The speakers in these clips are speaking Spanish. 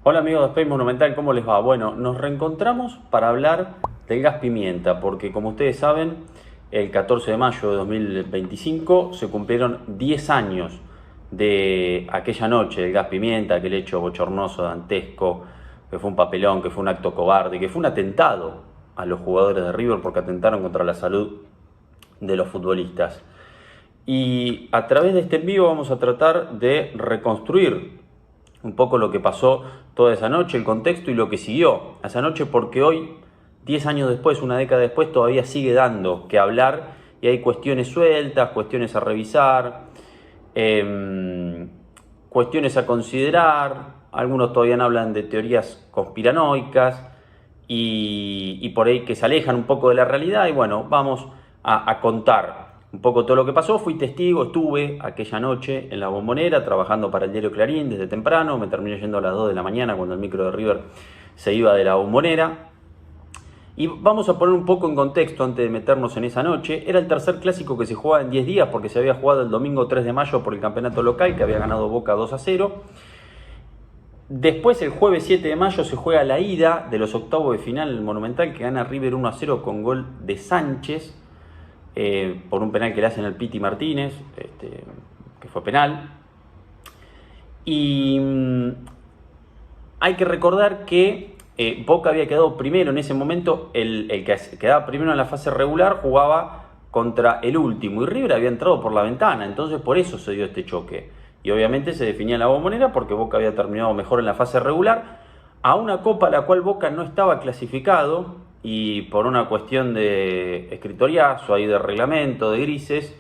Hola amigos de Space Monumental, ¿cómo les va? Bueno, nos reencontramos para hablar del gas pimienta, porque como ustedes saben, el 14 de mayo de 2025 se cumplieron 10 años de aquella noche del gas pimienta, aquel hecho bochornoso, dantesco, que fue un papelón, que fue un acto cobarde, que fue un atentado a los jugadores de River porque atentaron contra la salud de los futbolistas. Y a través de este en vivo vamos a tratar de reconstruir un poco lo que pasó toda esa noche, el contexto y lo que siguió a esa noche, porque hoy, 10 años después, una década después, todavía sigue dando que hablar y hay cuestiones sueltas, cuestiones a revisar, cuestiones a considerar. Algunos todavía no hablan de teorías conspiranoicas y por ahí que se alejan un poco de la realidad. Y bueno, vamos a contar un poco todo lo que pasó. Fui testigo, estuve aquella noche en la Bombonera trabajando para el diario Clarín desde temprano. Me terminé yendo a las 2 de la mañana cuando el micro de River se iba de la Bombonera. Y vamos a poner un poco en contexto antes de meternos en esa noche. Era el tercer clásico que se jugaba en 10 días porque se había jugado el domingo 3 de mayo por el campeonato local que había ganado Boca 2-0. Después, el jueves 7 de mayo, se juega la ida de los octavos de final en el Monumental, que gana River 1-0 con gol de Sánchez, por un penal que le hacen al Piti Martínez, que fue penal. Y hay que recordar que Boca había quedado primero en ese momento, el que quedaba primero en la fase regular jugaba contra el último, y River había entrado por la ventana, entonces por eso se dio este choque. Y obviamente se definía la Bombonera porque Boca había terminado mejor en la fase regular, a una copa a la cual Boca no estaba clasificado, y por una cuestión de escritoriazo, ahí de reglamento, de grises,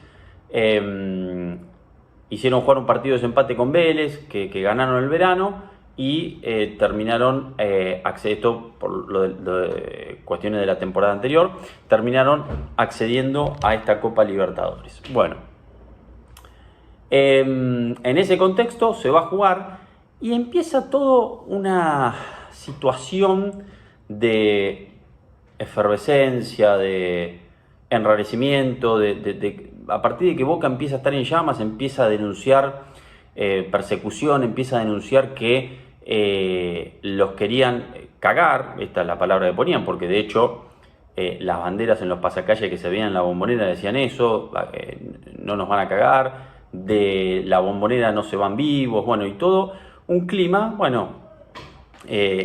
hicieron jugar un partido de desempate con Vélez, que ganaron el verano, y terminaron, esto por lo de cuestiones de la temporada anterior, terminaron accediendo a esta Copa Libertadores. Bueno, en ese contexto se va a jugar y empieza todo una situación de efervescencia, de enrarecimiento, a partir de que Boca empieza a estar en llamas, empieza a denunciar persecución, empieza a denunciar que los querían cagar, esta es la palabra que ponían, porque de hecho las banderas en los pasacalles que se veían en la Bombonera decían eso, no nos van a cagar, de la Bombonera no se van vivos, bueno, y todo un clima, bueno,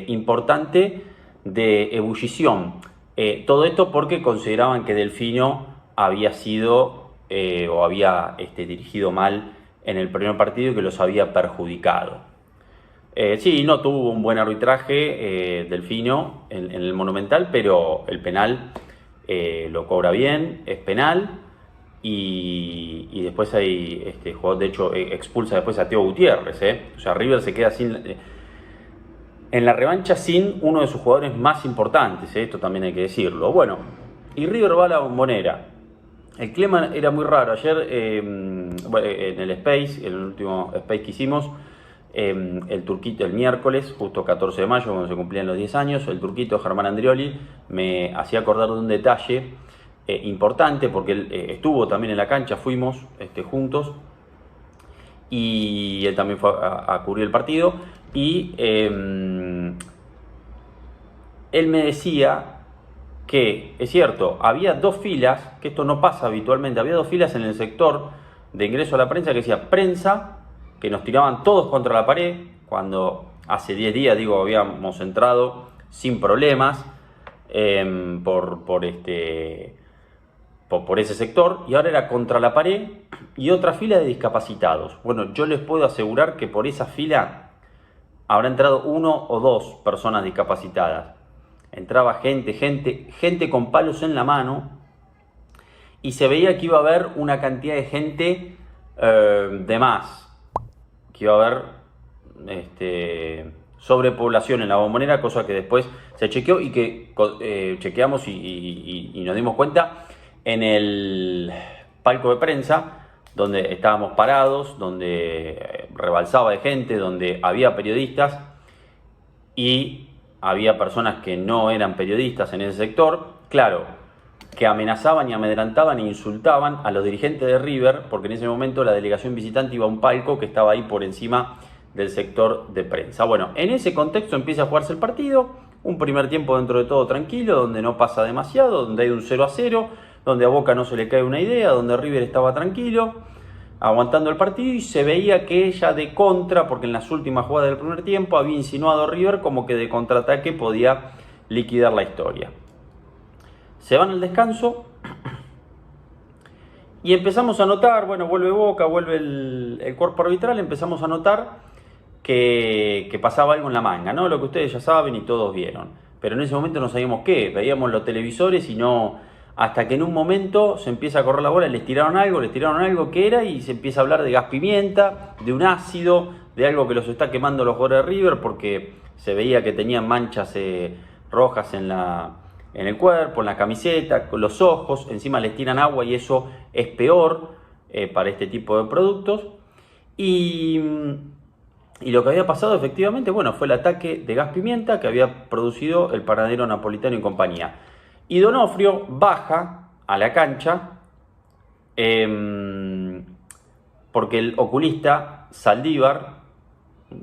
importante de ebullición. Todo esto porque consideraban que Delfino había sido o había dirigido mal en el primer partido y que los había perjudicado. Sí, no tuvo un buen arbitraje Delfino en el Monumental, pero el penal lo cobra bien, es penal. Y después hay jugador, de hecho, expulsa después a Teo Gutiérrez. O sea, River se queda sin en la revancha sin uno de sus jugadores más importantes. Esto también hay que decirlo. Bueno, y River va a la Bombonera. El clima era muy raro. Ayer, en el Space, en el último Space que hicimos, el turquito, el miércoles, justo 14 de mayo, cuando se cumplían los 10 años, el turquito Germán Andrioli me hacía acordar de un detalle importante, porque él estuvo también en la cancha, fuimos juntos, y él también fue a cubrir el partido, y él me decía que, es cierto, había dos filas, que esto no pasa habitualmente, había dos filas en el sector de ingreso a la prensa que decía prensa, que nos tiraban todos contra la pared, cuando hace 10 días, habíamos entrado sin problemas por ese sector, y ahora era contra la pared y otra fila de discapacitados. Bueno, yo les puedo asegurar que por esa fila habrá entrado uno o dos personas discapacitadas. Entraba gente con palos en la mano, y se veía que iba a haber una cantidad de gente de más, que iba a haber sobrepoblación en la Bombonera, cosa que después se chequeó y que chequeamos y nos dimos cuenta en el palco de prensa, donde estábamos parados, donde rebalsaba de gente, donde había periodistas y había personas que no eran periodistas en ese sector, claro, que amenazaban y amedrentaban e insultaban a los dirigentes de River, porque en ese momento la delegación visitante iba a un palco que estaba ahí por encima del sector de prensa. Bueno, en ese contexto empieza a jugarse el partido, un primer tiempo dentro de todo tranquilo, donde no pasa demasiado, donde hay un 0-0, donde a Boca no se le cae una idea, donde River estaba tranquilo, aguantando el partido, y se veía que ella de contra, porque en las últimas jugadas del primer tiempo había insinuado River como que de contraataque podía liquidar la historia. Se van al descanso y empezamos a notar, bueno, vuelve Boca, vuelve el cuerpo arbitral, empezamos a notar que pasaba algo en la manga, ¿no? Lo que ustedes ya saben y todos vieron. Pero en ese momento no sabíamos qué, veíamos los televisores y no... Hasta que en un momento se empieza a correr la bola, les tiraron algo que era, y se empieza a hablar de gas pimienta, de un ácido, de algo que los está quemando los jugadores de River, porque se veía que tenían manchas rojas en el cuerpo, en la camiseta, con los ojos, encima les tiran agua y eso es peor para este tipo de productos. Y lo que había pasado efectivamente, bueno, fue el ataque de gas pimienta que había producido el panadero Napolitano y compañía. Y D'Onofrio baja a la cancha porque el oculista Saldívar,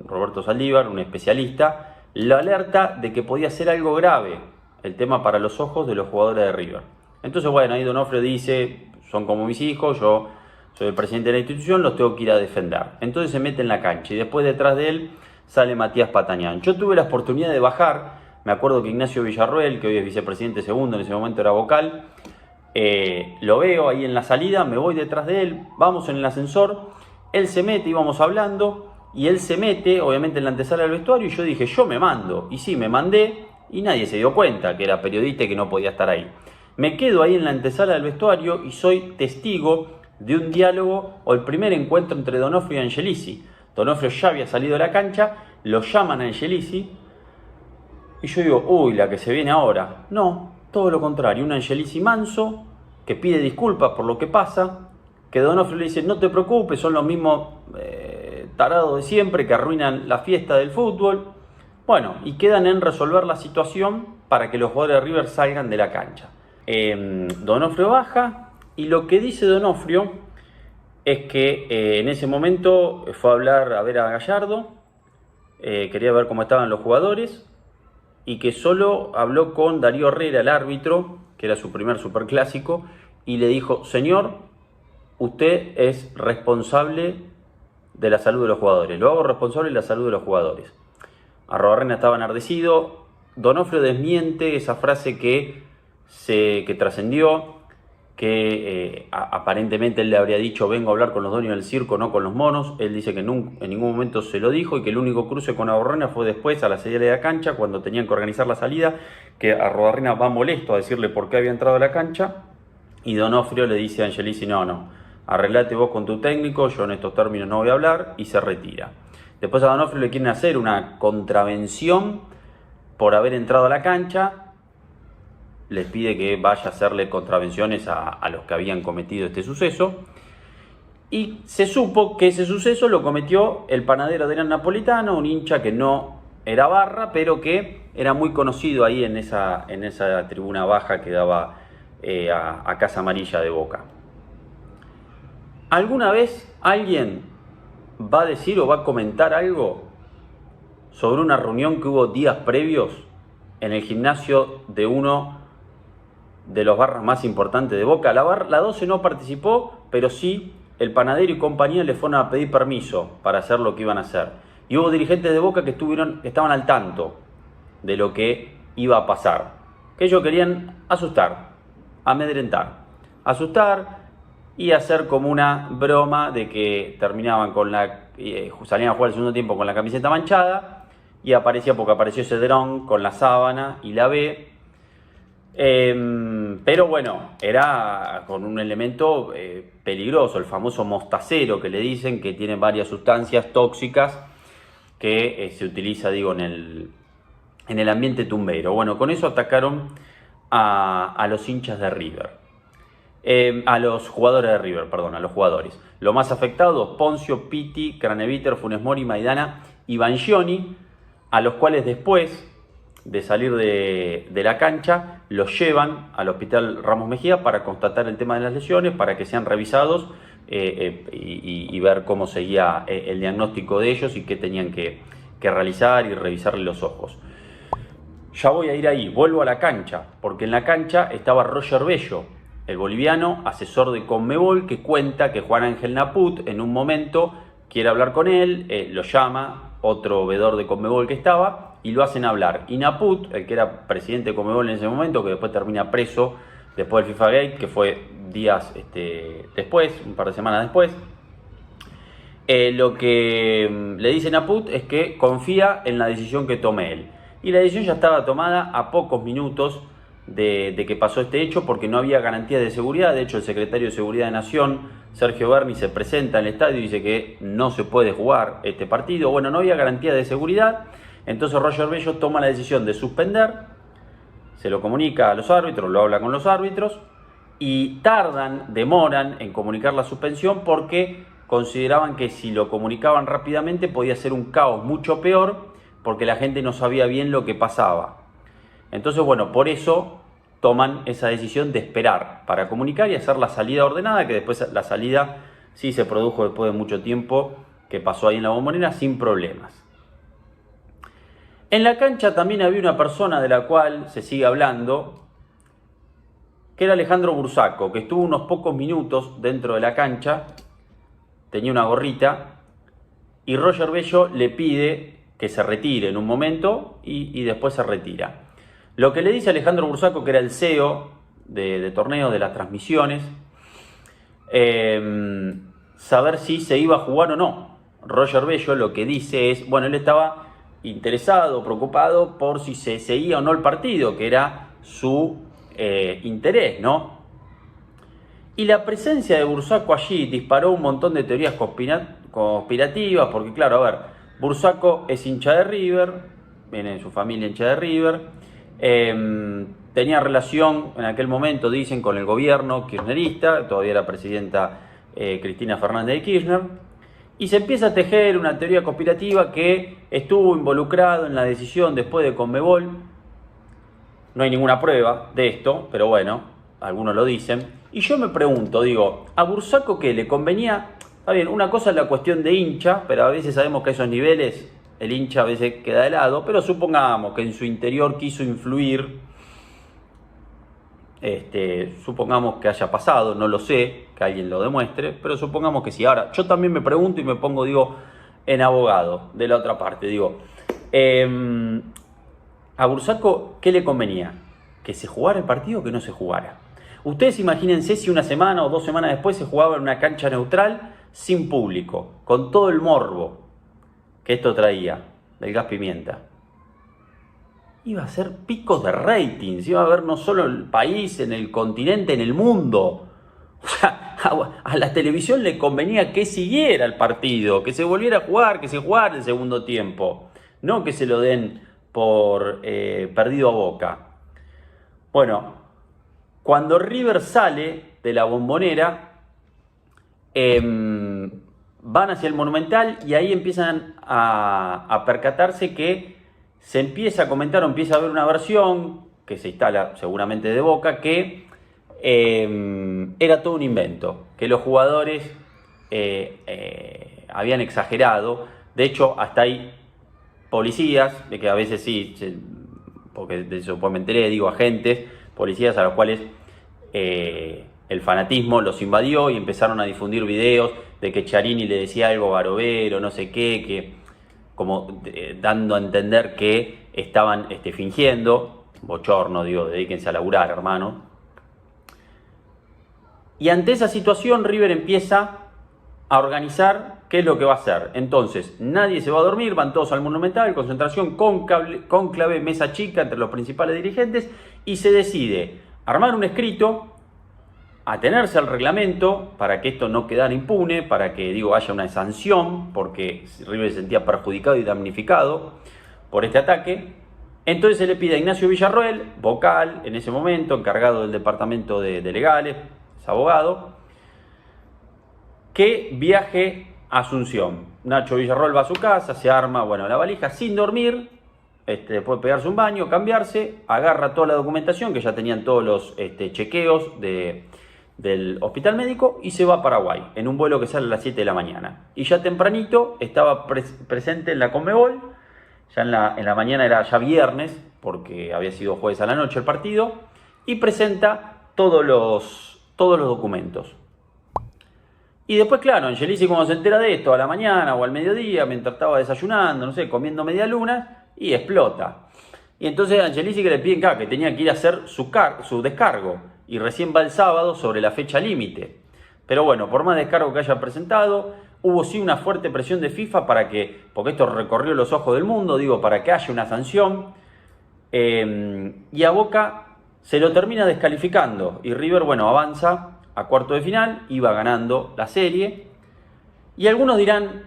Roberto Saldívar, un especialista, lo alerta de que podía ser algo grave el tema para los ojos de los jugadores de River. Entonces, bueno, ahí D'Onofrio dice, son como mis hijos, yo soy el presidente de la institución, los tengo que ir a defender. Entonces se mete en la cancha y después detrás de él sale Matías Patañán. Yo tuve la oportunidad de bajar. Me acuerdo que Ignacio Villarroel, que hoy es vicepresidente segundo, en ese momento era vocal, lo veo ahí en la salida, me voy detrás de él, vamos en el ascensor, él se mete, íbamos hablando, y él se mete, obviamente en la antesala del vestuario, y yo dije, yo me mando. Y sí, me mandé, y nadie se dio cuenta que era periodista y que no podía estar ahí. Me quedo ahí en la antesala del vestuario y soy testigo de un diálogo o el primer encuentro entre D'Onofrio y Angelici. D'Onofrio ya había salido de la cancha, lo llaman a Angelici, y yo digo, uy, la que se viene ahora. No, todo lo contrario, un Angelici manso, que pide disculpas por lo que pasa, que D'Onofrio le dice, no te preocupes, son los mismos tarados de siempre que arruinan la fiesta del fútbol. Bueno, y quedan en resolver la situación para que los jugadores de River salgan de la cancha. D'Onofrio baja, y lo que dice D'Onofrio es que en ese momento fue a hablar, a ver a Gallardo, quería ver cómo estaban los jugadores, y que solo habló con Darío Herrera, el árbitro, que era su primer superclásico, y le dijo, señor, usted es responsable de la salud de los jugadores, lo hago responsable de la salud de los jugadores. Arruabarrena estaba enardecido. D'Onofrio desmiente esa frase que trascendió, que aparentemente él le habría dicho, vengo a hablar con los dueños del circo, no con los monos. Él dice que en ningún momento se lo dijo, y que el único cruce con Arruabarrena fue después, a la salida de la cancha, cuando tenían que organizar la salida, que Arruabarrena va molesto a decirle por qué había entrado a la cancha, y D'Onofrio le dice a Angelici, no, arreglate vos con tu técnico, yo en estos términos no voy a hablar, y se retira. Después a D'Onofrio le quieren hacer una contravención por haber entrado a la cancha. Les pide que vaya a hacerle contravenciones a los que habían cometido este suceso. Y se supo que ese suceso lo cometió el panadero Adrián Napolitano, un hincha que no era barra, pero que era muy conocido ahí en esa tribuna baja que daba a Casa Amarilla de Boca. ¿Alguna vez alguien va a decir o va a comentar algo sobre una reunión que hubo días previos en el gimnasio de uno de los barras más importantes de Boca? La 12 no participó, pero sí el panadero y compañía le fueron a pedir permiso para hacer lo que iban a hacer. Y hubo dirigentes de Boca que estaban al tanto de lo que iba a pasar, que ellos querían asustar, amedrentar, y hacer como una broma de que terminaban salían a jugar el segundo tiempo con la camiseta manchada, y porque apareció ese dron con la sábana y la B. Pero bueno, era con un elemento peligroso, el famoso mostacero que le dicen, que tiene varias sustancias tóxicas que se utiliza, digo, en el ambiente tumbero. Bueno, con eso atacaron a los hinchas de River, a los jugadores de River, perdón, a los jugadores. Los más afectados, Poncio, Pitti, Craneviter, Funes Mori, Maidana y Bangioni, a los cuales después de salir de la cancha los llevan al hospital Ramos Mejía para constatar el tema de las lesiones, para que sean revisados y ver cómo seguía el diagnóstico de ellos y qué tenían que realizar y revisarle los ojos. Ya voy a ir ahí, vuelvo a la cancha, porque en la cancha estaba Roger Bello, el boliviano, asesor de Conmebol, que cuenta que Juan Ángel Naput en un momento quiere hablar con él, lo llama otro veedor de Conmebol que estaba y lo hacen hablar. Y Naput, el que era presidente de Conmebol en ese momento, que después termina preso después del FIFA Gate, que fue días después, un par de semanas después, lo que le dice Naput es que confía en la decisión que tome él. Y la decisión ya estaba tomada a pocos minutos de que pasó este hecho, porque no había garantía de seguridad. De hecho, el secretario de Seguridad de Nación, Sergio Berni, se presenta en el estadio y dice que no se puede jugar este partido. Bueno, no había garantía de seguridad, entonces Roger Bello toma la decisión de suspender, se lo comunica a los árbitros, lo habla con los árbitros, y demoran en comunicar la suspensión porque consideraban que si lo comunicaban rápidamente podía ser un caos mucho peor, porque la gente no sabía bien lo que pasaba. Entonces, bueno, por eso toman esa decisión de esperar para comunicar y hacer la salida ordenada, que después la salida sí se produjo después de mucho tiempo, que pasó ahí en la Bombonera sin problemas. En la cancha también había una persona de la cual se sigue hablando, que era Alejandro Bursaco, que estuvo unos pocos minutos dentro de la cancha, tenía una gorrita, y Roger Bello le pide que se retire en un momento y después se retira. Lo que le dice Alejandro Bursaco, que era el CEO de torneos, de las transmisiones, saber si se iba a jugar o no. Roger Bello lo que dice es, bueno, él estaba interesado, preocupado por si se seguía o no el partido, que era su interés, ¿no? Y la presencia de Bursaco allí disparó un montón de teorías conspirativas, porque claro, a ver, Bursaco es hincha de River, viene de su familia hincha de River, tenía relación en aquel momento, dicen, con el gobierno kirchnerista, todavía era presidenta Cristina Fernández de Kirchner, y se empieza a tejer una teoría conspirativa que estuvo involucrado en la decisión después de Conmebol. No hay ninguna prueba de esto, pero bueno, algunos lo dicen. Y yo me pregunto, digo, ¿a Bursaco qué le convenía? Está bien, una cosa es la cuestión de hincha, pero a veces sabemos que a esos niveles el hincha a veces queda de lado, pero supongamos que en su interior quiso influir, supongamos que haya pasado, no lo sé, que alguien lo demuestre, pero supongamos que sí. Ahora, yo también me pregunto y me pongo, digo, en abogado de la otra parte, digo, ¿a Bursaco qué le convenía? ¿Que se jugara el partido o que no se jugara? Ustedes imagínense si una semana o 2 semanas después se jugaba en una cancha neutral, sin público, con todo el morbo que esto traía del gas pimienta. Iba a ser picos de ratings, iba a haber no solo en el país, en el continente, en el mundo. O sea, a la televisión le convenía que siguiera el partido, que se volviera a jugar, que se jugara el segundo tiempo, no que se lo den por perdido a Boca. Bueno, cuando River sale de la Bombonera, van hacia el Monumental y ahí empiezan a percatarse que se empieza a comentar o empieza a haber una versión que se instala seguramente de Boca, que era todo un invento, que los jugadores habían exagerado. De hecho, hasta hay policías, de que a veces sí, porque de eso me enteré, digo, agentes, policías a los cuales el fanatismo los invadió y empezaron a difundir videos de que Chiarini le decía algo a Barovero, no sé qué, que como dando a entender que estaban fingiendo. Bochorno, digo, dedíquense a laburar, hermano. Y ante esa situación River empieza a organizar qué es lo que va a hacer. Entonces, nadie se va a dormir, van todos al Monumental, concentración, cónclave, mesa chica entre los principales dirigentes, y se decide armar un escrito, atenerse al reglamento para que esto no quedara impune, para que, digo, haya una sanción, porque River se sentía perjudicado y damnificado por este ataque. Entonces se le pide a Ignacio Villarroel, vocal en ese momento, encargado del departamento de legales, es abogado, que viaje a Asunción. Nacho Villarroel va a su casa, se arma, bueno, la valija sin dormir, después de pegarse un baño, cambiarse, agarra toda la documentación, que ya tenían todos los chequeos de del hospital médico y se va a Paraguay en un vuelo que sale a las 7 de la mañana. Y ya tempranito estaba presente en la Conmebol, ya en la mañana era ya viernes, porque había sido jueves a la noche el partido, y presenta todos los documentos. Y después, claro, Angelici cuando se entera de esto a la mañana o al mediodía, mientras estaba desayunando, no sé, comiendo media luna, y explota. Y entonces Angelici que le piden que tenía que ir a hacer su descargo, y recién va el sábado sobre la fecha límite. Pero bueno, por más descargo que haya presentado, hubo sí una fuerte presión de FIFA porque esto recorrió los ojos del mundo, para que haya una sanción. Y a Boca se lo termina descalificando. Y River, avanza a cuarto de final, iba ganando la serie. Y algunos dirán,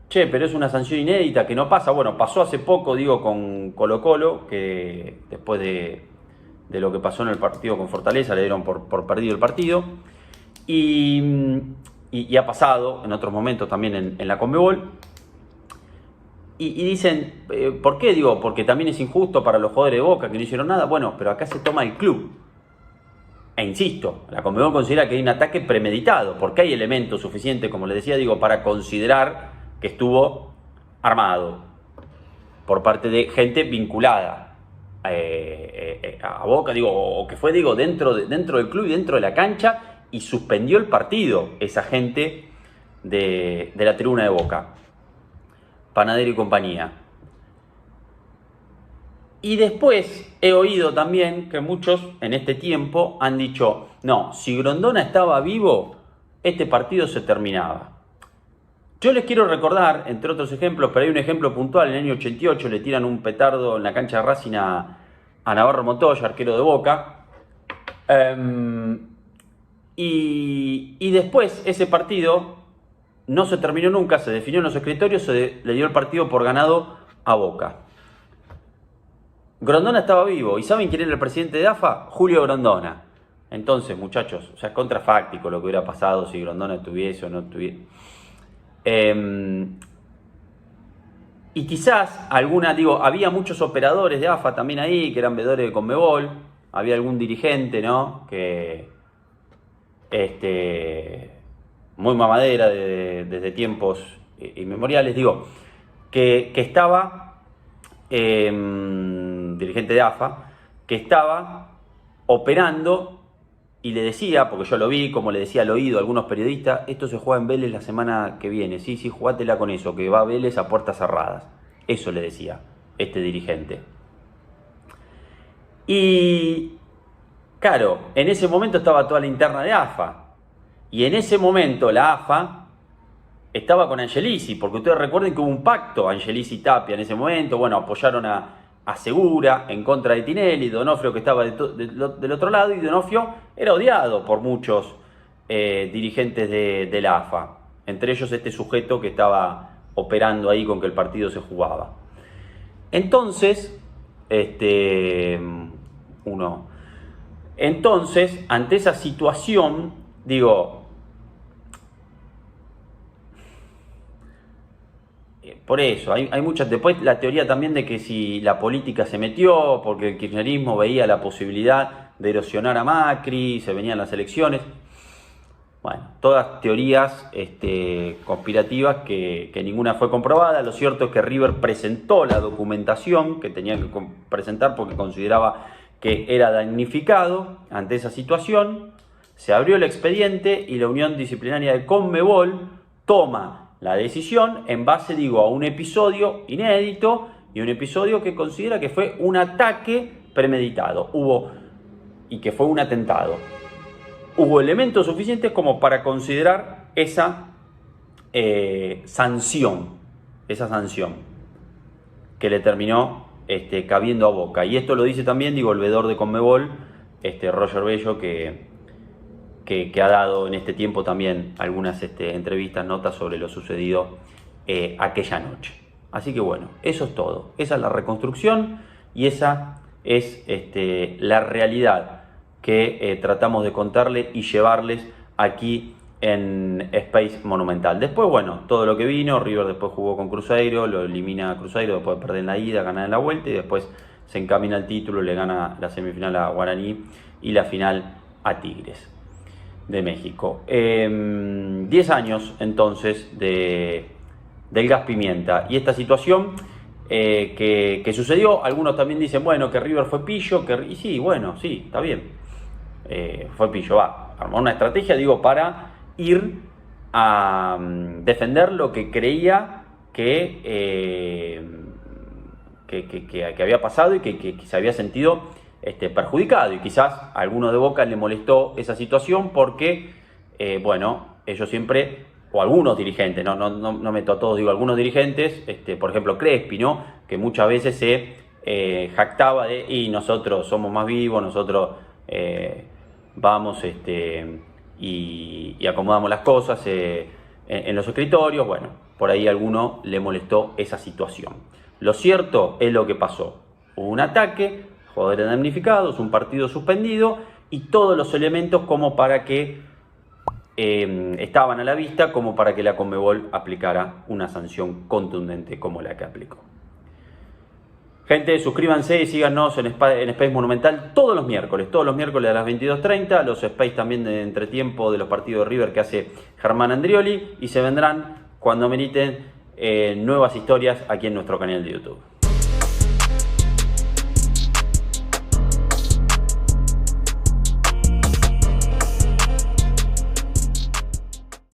che, pero es una sanción inédita que no pasa. Bueno, pasó hace poco, con Colo-Colo, que después de lo que pasó en el partido con Fortaleza, le dieron por perdido el partido. Y ha pasado en otros momentos también en la Conmebol. Y dicen, ¿por qué? Porque también es injusto para los jugadores de Boca que no hicieron nada. Bueno, pero acá se toma el club. E insisto, la Conmebol considera que hay un ataque premeditado, porque hay elementos suficientes, como les decía, para considerar que estuvo armado por parte de gente vinculada a Boca, o que fue, dentro del club y dentro de la cancha, y suspendió el partido esa gente de la tribuna de Boca. Panadero y compañía. Y después he oído también que muchos en este tiempo han dicho, no, si Grondona estaba vivo, este partido se terminaba. Yo les quiero recordar, entre otros ejemplos, pero hay un ejemplo puntual, en el año 88 le tiran un petardo en la cancha de Racing a Navarro Montoya, arquero de Boca. Y después ese partido no se terminó nunca, se definió en los escritorios, le dio el partido por ganado a Boca. Grondona estaba vivo, ¿y saben quién era el presidente de AFA? Julio Grondona. Entonces, muchachos, es contrafáctico lo que hubiera pasado si Grondona estuviese o no estuviese. Y quizás había muchos operadores de AFA también ahí, que eran veedores de Conmebol, había algún dirigente, ¿no? Que muy mamadera desde tiempos inmemoriales, que estaba, dirigente de AFA, que estaba operando y le decía, porque yo lo vi, como le decía al oído a algunos periodistas, esto se juega en Vélez la semana que viene, sí, jugátela con eso, que va a Vélez a puertas cerradas. Eso le decía este dirigente. Y claro, en ese momento estaba toda la interna de AFA. Y en ese momento la AFA estaba con Angelici, porque ustedes recuerden que hubo un pacto Angelici-Tapia en ese momento. Bueno, apoyaron a Segura en contra de Tinelli, Donofrio que estaba del otro lado, y Donofrio era odiado por muchos dirigentes de la AFA. Entre ellos este sujeto que estaba operando ahí con que el partido se jugaba. Entonces, ante esa situación, por eso, hay muchas. Después la teoría también de que si la política se metió, porque el kirchnerismo veía la posibilidad de erosionar a Macri, se venían las elecciones. Bueno, todas teorías conspirativas que ninguna fue comprobada. Lo cierto es que River presentó la documentación que tenía que presentar porque consideraba que era damnificado ante esa situación. Se abrió el expediente y la Unión Disciplinaria de Conmebol toma la decisión en base, a un episodio inédito y un episodio que considera que fue un ataque premeditado. Y que fue un atentado. Hubo elementos suficientes como para considerar esa sanción que le terminó cabiendo a Boca. Y esto lo dice también, el veedor de Conmebol, Roger Bello, que ha dado en este tiempo también algunas entrevistas, notas sobre lo sucedido aquella noche. Así que bueno, eso es todo. Esa es la reconstrucción y esa es la realidad que tratamos de contarles y llevarles aquí en Space Monumental. Después, todo lo que vino, River después jugó con Cruzeiro, lo elimina a Cruzeiro, después de perder en la ida, ganar en la vuelta, y después se encamina al título, le gana la semifinal a Guaraní y la final a Tigres. de México. 10 años entonces del gas pimienta. Y esta situación que sucedió, algunos también dicen, bueno, que River fue pillo, y sí, bueno, sí, está bien. Fue pillo, armó una estrategia, digo, para ir a defender lo que creía que había pasado y que se había sentido perjudicado. Y quizás a alguno de Boca le molestó esa situación porque, bueno, ellos siempre, o algunos dirigentes, no meto a todos, digo algunos dirigentes, por ejemplo Crespi, ¿no? Que muchas veces se jactaba de, y nosotros somos más vivos, nosotros vamos y acomodamos las cosas en los escritorios. Bueno, por ahí a alguno le molestó esa situación. Lo cierto es lo que pasó. Hubo un ataque, jugadores damnificados, un partido suspendido y todos los elementos como para que estaban a la vista como para que la Conmebol aplicara una sanción contundente como la que aplicó. Gente, suscríbanse y síganos en Space Monumental todos los miércoles a las 22:30, los Space también de entretiempo de los partidos de River que hace Germán Andrioli, y se vendrán cuando meriten nuevas historias aquí en nuestro canal de YouTube.